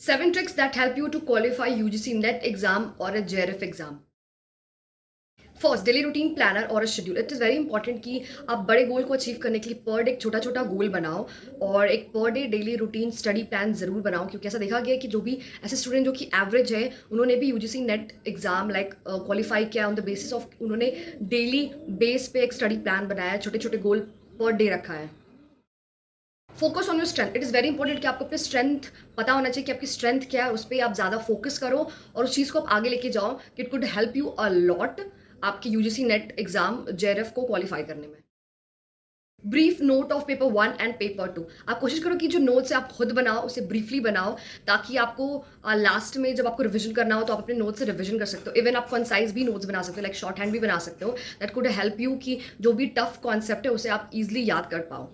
7 tricks that help you to qualify UGC NET exam or a JRF exam. First, daily routine planner और a schedule. It is very important कि आप बड़े गोल को achieve करने के लिए पर डे एक छोटा छोटा गोल बनाओ और एक per day daily routine study plan ज़रूर बनाओ, क्योंकि ऐसा देखा गया है कि जो भी ऐसे स्टूडेंट जो कि एवरेज है उन्होंने भी यूजीसी नेट एग्जाम क्वालिफाई किया ऑन द बेसिस ऑफ उन्होंने डेली बेस पे एक स्टडी प्लान बनाया है, छोटे छोटे गोल पर डे रखा है. Focus on your strength. It is very important कि आपको अपनी स्ट्रेंथ पता होना चाहिए कि आपकी स्ट्रेंथ क्या है, उस पर आप ज़्यादा फोकस करो और उस चीज़ को आप आगे लेके जाओ. It could help you a lot आपकी यूजीसी नेट एग्जाम जेआरएफ को क्वालिफाई करने में. Brief note of paper 1 and paper 2. आप कोशिश करो कि जो नोट्स है आप खुद बनाओ, उसे ब्रीफली बनाओ, ताकि आपको लास्ट में जब आपको रिवीजन करना हो तो आप अपने नोट्स से रिवीजन कर सकते हो. इवन आप कंसाइज भी नोट्स बना सकते हो, लाइक शॉर्ट हैंड भी बना सकते हो. दैट कुड हेल्प यू कि जो भी टफ कॉन्सेप्ट है उसे आप इजिली याद कर पाओ.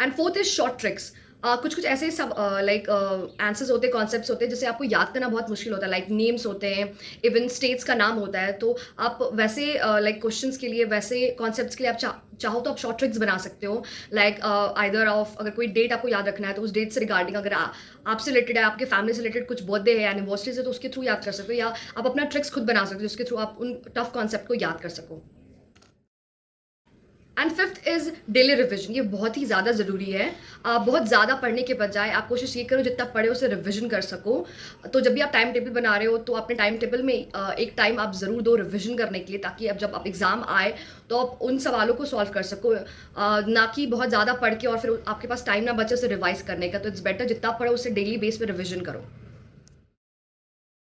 And fourth is short tricks. कुछ कुछ ऐसे सब आंसर्स होते हैं, कॉन्सेप्ट्स होते हैं जिसे आपको याद करना बहुत मुश्किल होता है, लाइक नेम्स होते हैं, इवन स्टेट्स का नाम होता है. तो आप वैसे क्वेश्चंस के लिए, वैसे कॉन्सेप्ट्स के लिए आप चाहो तो आप शॉर्ट ट्रिक्स बना सकते हो. आइदर ऑफ, अगर कोई डेट आपको याद रखना है तो उस डेट से रिगार्डिंग, अगर आपसे रिलेटेड है, आपके फैमिली से रिलेटेड कुछ बर्थडे है, एनिवर्सरीज है, तो उसके थ्रू याद कर सकते हो, या आप अपना ट्रिक्स खुद बना सकते हो जिसके थ्रू आप उन टफ कॉन्सेप्ट को याद कर सको. And fifth is daily revision. ये बहुत ही ज़्यादा ज़रूरी है. बहुत ज़्यादा पढ़ने के बजाय आप कोशिश ये करो जितना पढ़े उसे रिविजन कर सको. तो जब भी आप टाइम टेबल बना रहे हो तो अपने टाइम टेबल में एक टाइम आप ज़रूर दो रिविजन करने के लिए, ताकि अब जब आप एग्ज़ाम आए तो आप उन सवालों को सॉल्व कर सको, ना कि बहुत ज़्यादा पढ़ के और फिर आपके पास टाइम ना बचे उसे रिवाइज करने का. तो इट्स बेटर जितना पढ़ो उसे डेली बेस पे रिविजन करो.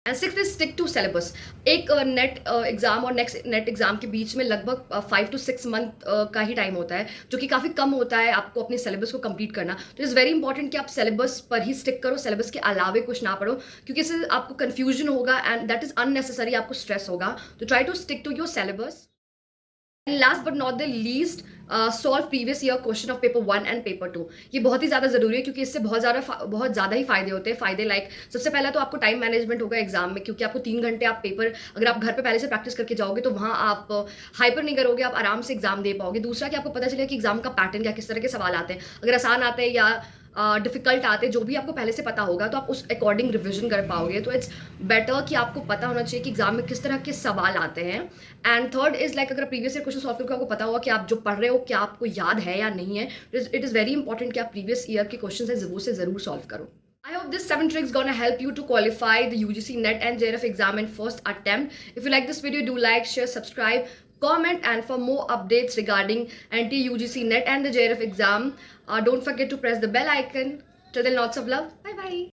And sixth is stick to syllabus. एक नेट एग्जाम और नेक्स्ट नेट एग्जाम के बीच में लगभग 5 to 6 मंथ का ही टाइम होता है, जो कि काफ़ी कम होता है आपको अपने सिलेबस को कंप्लीट करना. तो इज़ वेरी इंपॉर्टेंट कि आप सिलेबस पर ही स्टिक करो, सिलेबस के अलावे कुछ ना पढ़ो, क्योंकि इससे आपको कन्फ्यूजन होगा एंड दैट इज़ अननेसेसरी, आपको स्ट्रेस होगा. तो try to stick to your syllabus. And last but not the least, solve previous year question of paper 1 and paper 2. ये बहुत ही ज़्यादा ज़रूरी है, क्योंकि इससे बहुत ज़्यादा ही फायदे होते हैं. फायदे सबसे पहला तो आपको टाइम मैनेजमेंट होगा एग्जाम में, क्योंकि आपको 3 घंटे आप पेपर, अगर आप घर पे पहले से प्रैक्टिस करके जाओगे तो वहाँ आप हाइपर नहीं करोगे, आप आराम से एग्जाम दे पाओगे. दूसरा कि आपको पता चलेगा कि एग्जाम का पैटर्न क्या, किस तरह के सवाल आते हैं, अगर आसान आते हैं या डिफिकल्ट आते हैं, जो भी आपको पहले से पता होगा तो आप उस अकॉर्डिंग रिविजन कर पाओगे. तो इट्स बेटर कि आपको पता होना चाहिए कि एग्जाम में किस तरह के सवाल आते हैं. एंड थर्ड इज अगर प्रीवियस ईयर क्वेश्चन सॉल्व करके आपको पता होगा कि आप जो पढ़ रहे हो क्या आपको याद है या नहीं है. इट इज़ वेरी इंपॉर्टेंट कि आप प्रीवियस ईयर के क्वेश्चन है वो से ज़रूर सॉल्व करो. I hope this 7 tricks gonna help you to qualify the UGC NET and JRF exam in first attempt. If you like this video, do like, share, subscribe, comment, and for more updates regarding NT-UGC NET and the JRF exam, don't forget to press the bell icon. Till then, lots of love. Bye bye.